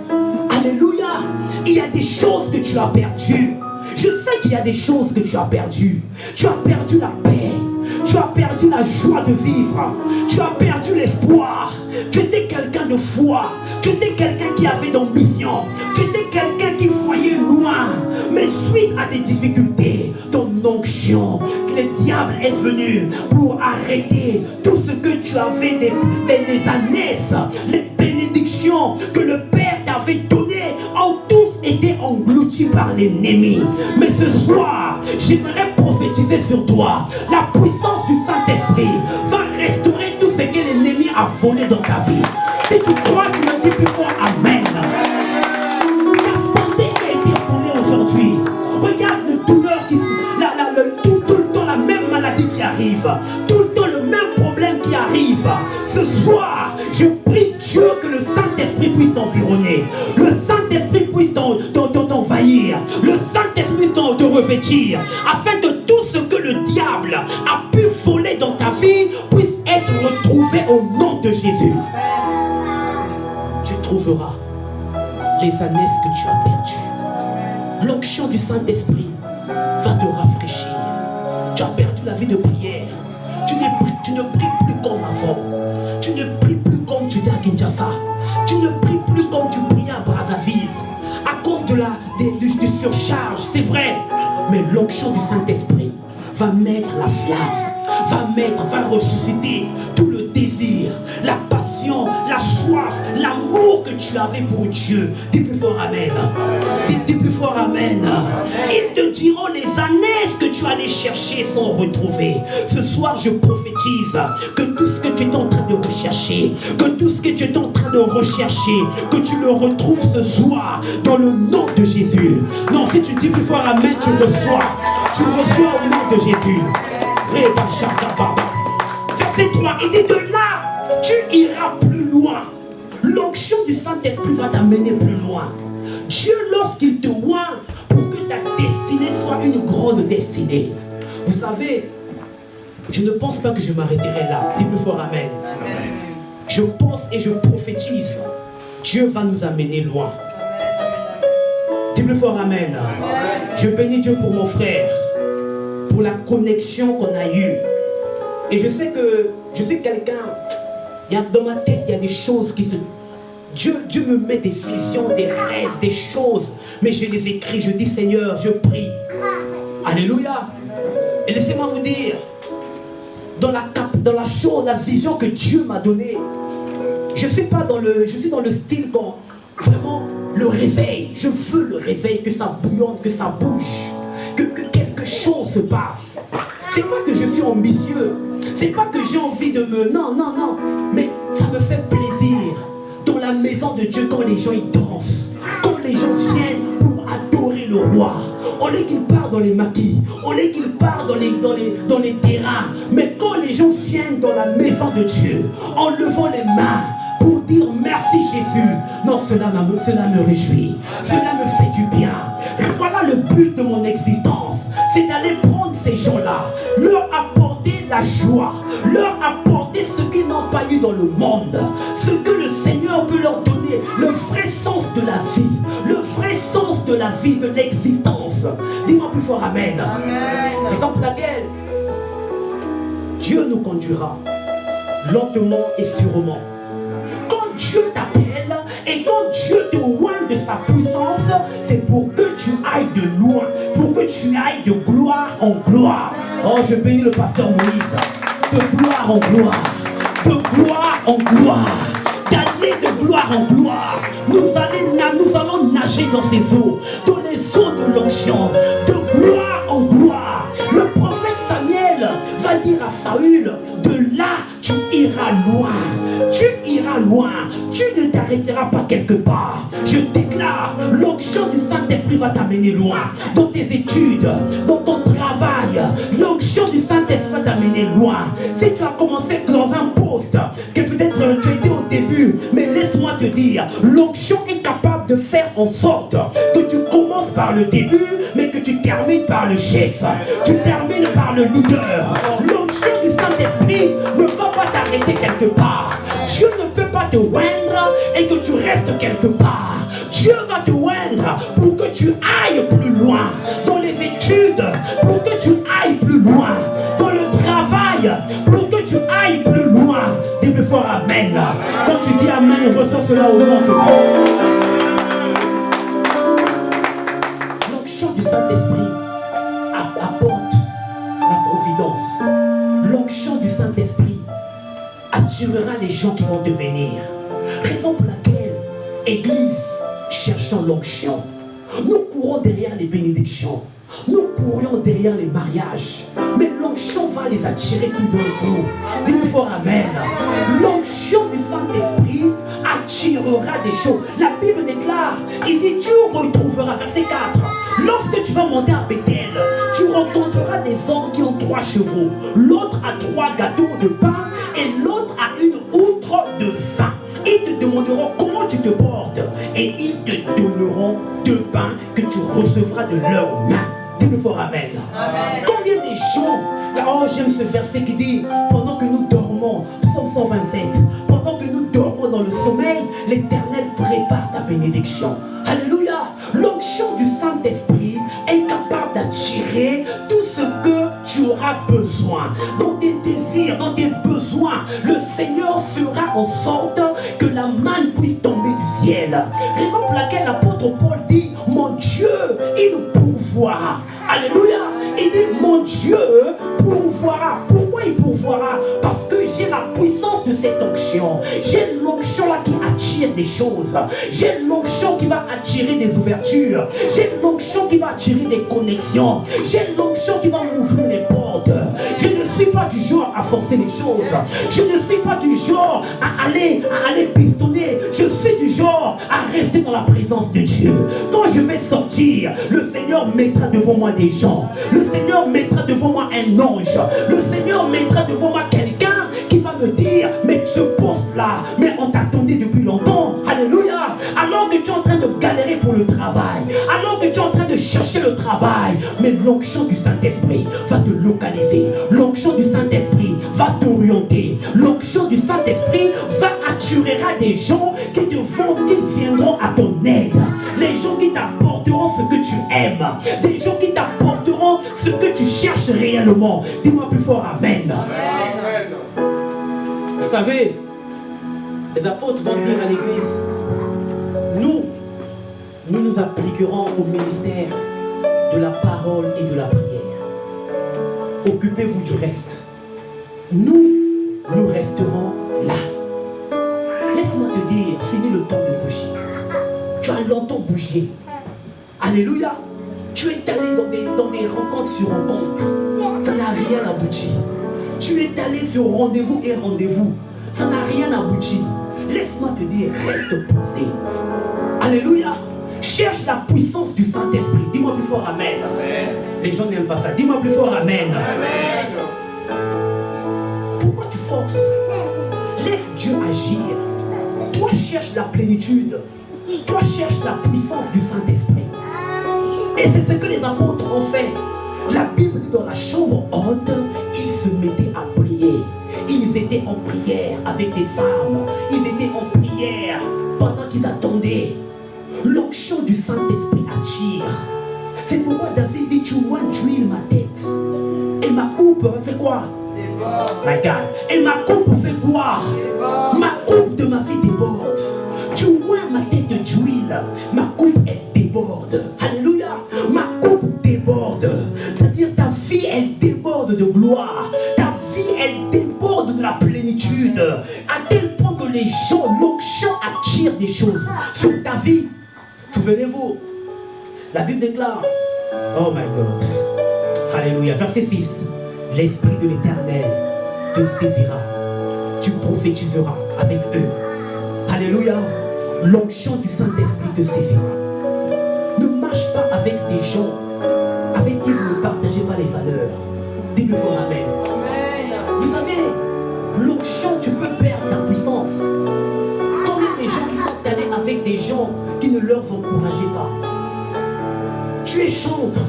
Alléluia. Il y a des choses que tu as perdues. Je sais qu'il y a des choses que tu as perdues. Tu as perdu la paix. Tu as perdu la joie de vivre. Tu as perdu l'espoir. Tu étais quelqu'un de foi. Tu étais quelqu'un qui avait d'ambition. Tu étais quelqu'un qui voyait loin. Mais suite à des difficultés, ton onction, le diable est venu pour arrêter tout ce que tu avais des années, les bénédictions que le Père t'avait données ont tous été engloutis par l'ennemi. Mais ce soir, j'aimerais prophétiser sur toi. La puissance du Saint-Esprit va restaurer tout ce que l'ennemi a volé dans ta vie. Si tu crois, tu me dis plus fort Amen. Ta santé qui a été volée aujourd'hui. Regarde le douleur qui tout le temps la même maladie qui arrive. Tout le temps le même problème qui arrive. Ce soir, je prie Dieu que le Saint-Esprit puisse t'environner. Le Saint-Esprit puisse t'envahir. Le Saint-Esprit puisse te revêtir. Afin que tout ce que le diable a pu voler dans ta vie puisse être retrouvé au nom de Jésus. Tu trouveras les années que tu as perdues. L'onction du Saint-Esprit va te rafraîchir. Tu as perdu la vie de prière. Tu ne pries plus comme avant. Tu ne pries plus comme tu étais à Kinshasa. Tu ne pries plus comme tu priais à Brazzaville. À cause de du surcharge, c'est vrai. Mais l'onction du Saint-Esprit va mettre la flamme, va ressusciter tout le désir, la passion, la soif, l'amour que tu avais pour Dieu. Dis plus fort Amen. Dis plus fort Amen. Ils te diront les années que tu allais chercher sont retrouvées. Ce soir je prophétise que tout ce que tu es en train de rechercher, que tout ce que tu es en train de rechercher, que tu le retrouves ce soir dans le nom de Jésus. Non, si tu dis plus fort Amen, tu reçois. Tu reçois au nom de Jésus. Verset 3, il dit de là, tu iras plus loin. L'onction du Saint-Esprit va t'amener plus loin. Dieu, lorsqu'il te oint pour que ta destinée soit une grande destinée. Vous savez, je ne pense pas que je m'arrêterai là. Dis plus fort Amen. Amen. Je pense et je prophétise. Dieu va nous amener loin. Dis plus fort Amen. Amen. Je bénis Dieu pour mon frère, pour la connexion qu'on a eue. Et je sais quelqu'un, dans ma tête, il y a des choses qui se... Dieu me met des visions, des rêves, des choses, mais je les écris, je dis Seigneur, je prie. Alléluia. Et laissez-moi vous dire, dans la vision que Dieu m'a donnée, je suis dans le style quand vraiment le réveil, je veux le réveil, que ça bouillonne, que ça bouge, que quelque chose se passe. C'est pas que je suis ambitieux, c'est pas que j'ai envie de me... Non, mais ça me fait plaisir dans la maison de Dieu quand les gens y dansent, quand les gens viennent pour adorer le roi. Au lieu qu'ils partent dans les maquis, au lieu qu'ils partent dans les terrains, mais quand les gens viennent dans la maison de Dieu, en levant les mains, pour dire merci Jésus. Non, cela me réjouit. Cela me fait du bien. Et voilà le but de mon existence. C'est d'aller prendre ces gens-là, leur apporter la joie, leur apporter ce qu'ils n'ont pas eu dans le monde, ce que le Seigneur peut leur donner, le vrai sens de la vie, le vrai sens de la vie, de l'existence. Dis-moi plus fort Amen. Amen. Exemple laquelle Dieu nous conduira lentement et sûrement. Dieu t'appelle et quand Dieu te oint de sa puissance, c'est pour que tu ailles de loin, pour que tu ailles de gloire en gloire. Oh, je bénis le pasteur Moïse. De gloire en gloire, de gloire en gloire, d'aller de gloire en gloire. Nous allons nager dans ces eaux, dans les eaux de l'onction, de gloire en gloire. Le prophète Samuel va dire à Saül, de là tu iras loin, tu iras loin, tu ne t'arrêteras pas quelque part. Je déclare, l'onction du Saint-Esprit va t'amener loin, dans tes études, dans ton travail. L'onction du Saint-Esprit va t'amener loin. Si tu as commencé dans un poste, que peut-être tu étais au début, mais laisse-moi te dire, l'onction est capable de faire en sorte que tu commences par le début, mais que tu termines par le chef, tu termines par le leader. L'onction du Saint-Esprit ne va pas t'arrêter quelque part. Dieu ne peut pas te oindre et que tu restes quelque part. Dieu va te oindre pour que tu ailles plus loin dans les études, pour que tu ailles plus loin dans le travail, pour que tu ailles plus loin. Dis plus fort amen. Quand tu dis amen, reçois cela au nom de Dieu. L'onction du Saint-Esprit apporte la providence. L'onction du Saint-Esprit attirera les gens qui vont te bénir. Raison pour laquelle, Église, cherchons l'onction. Nous courons derrière les bénédictions. Nous courions derrière les mariages. Mais l'onction va les attirer tout d'un coup. Dis-nous fort amen. L'onction du Saint-Esprit attirera des choses. La Bible déclare, il dit, tu retrouveras, verset 4. Lorsque tu vas monter à Bethel, tu rencontreras des hommes qui ont 3 chevaux. L'autre a 3 gâteaux de pain et l'autre a une outre de vin. Ils te demanderont comment tu te portes et ils te donneront 2 pains que tu recevras de leurs mains. Dis-le fort amen. Amen. Combien de gens, oh j'aime ce verset qui dit, pendant que nous dormons, Psaume 127, pendant que nous dormons dans le sommeil, l'Éternel prépare ta bénédiction. Alléluia. L'onction du Saint-Esprit est capable d'attirer tout ce que tu auras besoin. Dans tes désirs, dans tes besoins, le Seigneur fera en sorte que la manne puisse tomber du ciel. Raison pour laquelle l'apôtre Paul dit, mon Dieu, il pourvoira. Alléluia. Il dit, mon Dieu pourvoira. Pourquoi il pourvoira? Parce que j'ai la puissance de cette onction. J'ai l'onction là qui attire des choses. J'ai l'onction qui va attirer des ouvertures. J'ai l'onction qui va attirer des connexions. J'ai l'onction qui va m'ouvrir les portes. Je ne suis pas du genre à forcer les choses. Je ne suis pas du genre à aller pistonner. Je suis du genre à rester dans la présence de Dieu. Quand je vais sortir, le Seigneur mettra devant moi des gens. Le Seigneur mettra devant moi un ange. Le Seigneur mettra devant moi quelqu'un qui va me dire, mais ce poste-là, mais on t'attendait depuis longtemps. Alléluia. Alors que tu es en train de galérer pour le travail, alors que tu es en train de chercher le travail, mais l'onction du Saint-Esprit va te localiser. L'onction du Saint-Esprit va t'orienter. L'onction du Saint-Esprit va attirer des gens qui viendront à ton aide. Les gens qui t'apporteront ce que tu aimes. Des gens qui t'apporteront ce que tu cherches réellement. Dis-moi plus fort amen. Amen. Vous savez, les apôtres vont dire à l'église, nous appliquerons au ministère de la parole et de la prière. Occupez-vous du reste. Nous resterons là. Laisse-moi te dire, fini le temps de bouger. Tu as longtemps bougé. Alléluia. Tu es allé dans des rencontres sur rencontres. Ça n'a rien abouti. Tu es allé sur rendez-vous et rendez-vous. Ça n'a rien abouti. Laisse-moi te dire, reste posé. Alléluia. Cherche la puissance du Saint-Esprit. Dis-moi plus fort amen. Amen. Les gens n'aiment pas ça. Dis-moi plus fort amen. Amen. Pourquoi tu forces? Laisse Dieu agir. Toi cherche la plénitude. Toi cherche la puissance du Saint-Esprit. Et c'est ce que les apôtres ont fait. La Bible dit dans la chambre haute, ils se mettaient à prier. Ils étaient en prière avec des femmes. Ils étaient en prière pendant qu'ils attendaient. L'onction du Saint-Esprit attire. C'est pourquoi David dit, tu huiles ma tête. Et ma coupe fait quoi? My God. Et ma coupe fait quoi? Ma coupe de ma vie déborde. Tu vois ma tête d'huile. Ma coupe elle déborde. Alléluia. Ma coupe déborde. C'est-à-dire ta vie elle déborde de gloire. Ta vie elle déborde de la plénitude. À tel point que les gens, l'onction attire des choses sur ta vie. Souvenez-vous, La Bible déclare, oh my God, alléluia, verset 6, l'Esprit de l'Éternel te saisira, tu prophétiseras avec eux. Alléluia, l'onction du Saint-Esprit te saisira. Ne marche pas avec des gens avec qui vous ne partagez pas les valeurs. Dis-le fort amen. Vous savez, l'onction, tu peux perdre ta puissance. Combien de gens qui sont allés avec des gens qui ne leur encourageaient pas? Tu es chantre,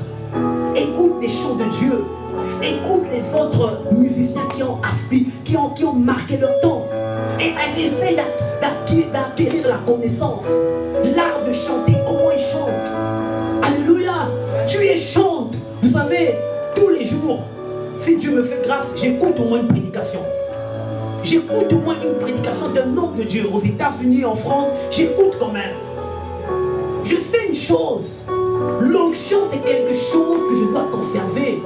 écoute des chants de Dieu, écoute les autres musiciens qui ont marqué leur temps et essaie d'acquérir la connaissance, l'art de chanter, comment ils chantent. Alléluia, tu es chante. Vous savez, tous les jours, si Dieu me fait grâce, j'écoute au moins une prédication. J'écoute au moins une prédication d'un homme de Dieu aux États-Unis, en France, j'écoute quand même. Je sais une chose, l'onction c'est quelque chose que je dois conserver.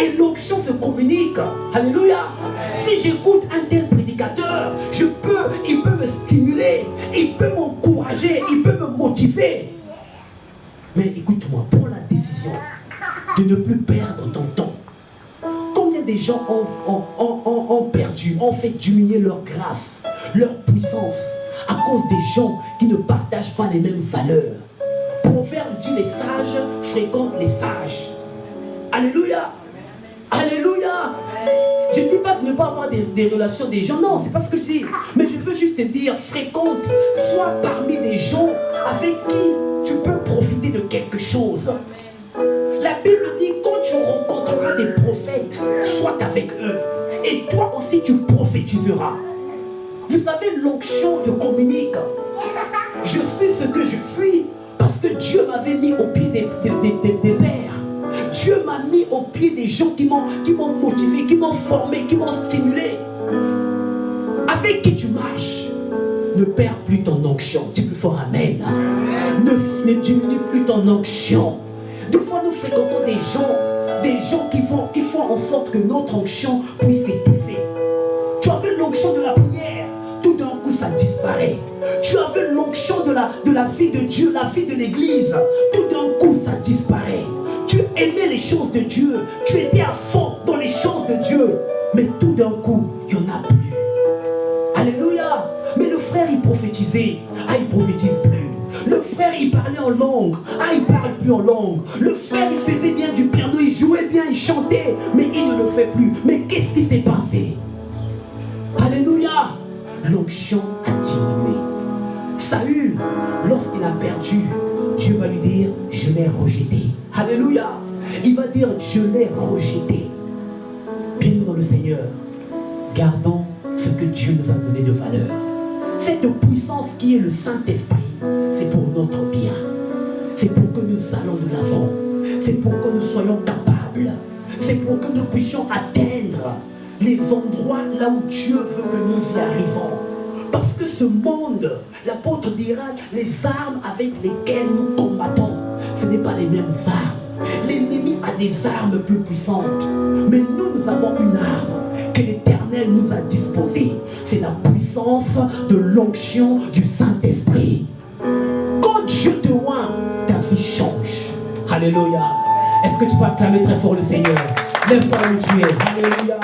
Et l'onction se communique. Alléluia. Si j'écoute un tel prédicateur, il peut me stimuler, il peut m'encourager, il peut me motiver. Mais écoute-moi, prends la décision de ne plus perdre ton temps. Combien de gens ont perdu, ont fait diminuer leur grâce, leur puissance, à cause des gens qui ne partagent pas les mêmes valeurs. Proverbe dit les sages fréquentent les sages. Alléluia. Alléluia. Je ne dis pas de ne pas avoir des relations des gens, non, c'est pas ce que je dis. Mais je veux juste te dire, fréquente, sois parmi des gens avec qui tu peux profiter de quelque chose. La Bible dit, quand tu rencontreras des prophètes, sois avec eux. Et toi aussi tu prophétiseras. Vous savez, l'onction se communique. Je suis ce que je suis parce que Dieu m'avait mis au pied des pères. Dieu m'a mis au pied des gens qui m'ont motivé, qui m'ont formé, qui m'ont stimulé. Avec qui tu marches, ne perds plus ton onction. Dis plus fort amen. Ne diminue plus ton onction. Des fois nous fréquentons des gens qui font en sorte que notre onction puisse s'étouffer. Tu avais l'onction de la prière, tout d'un coup ça disparaît. Tu avais l'onction de la vie de Dieu, la vie de l'église, tout d'un coup ça disparaît. Tu aimais les choses de Dieu, tu étais à fond dans les choses de Dieu, mais tout d'un coup, il n'y en a plus. Alléluia. Mais le frère, il prophétisait, il prophétise plus. Le frère, il parlait en langue, il parle plus en langue. Le frère, il faisait bien du piano, il jouait bien, il chantait, mais il ne le fait plus. Mais qu'est-ce qui s'est passé? Alléluia. L'onction a diminué. Saül, lorsqu'il a perdu, Dieu va lui dire, je l'ai rejeté. Alléluia. Il va dire, je l'ai rejeté. Bien dans le Seigneur, gardons ce que Dieu nous a donné de valeur. Cette puissance qui est le Saint-Esprit, c'est pour notre bien. C'est pour que nous allons de l'avant. C'est pour que nous soyons capables. C'est pour que nous puissions atteindre les endroits là où Dieu veut que nous y arrivons. Parce que ce monde, l'apôtre dira, les armes avec lesquelles nous combattons, ce n'est pas les mêmes armes. L'ennemi a des armes plus puissantes. Mais nous avons une arme que l'Éternel nous a disposée. C'est la puissance de l'onction du Saint-Esprit. Quand Dieu te oint, ta vie change. Alléluia. Est-ce que tu peux acclamer très fort le Seigneur? Lève-toi où tu es. Alléluia.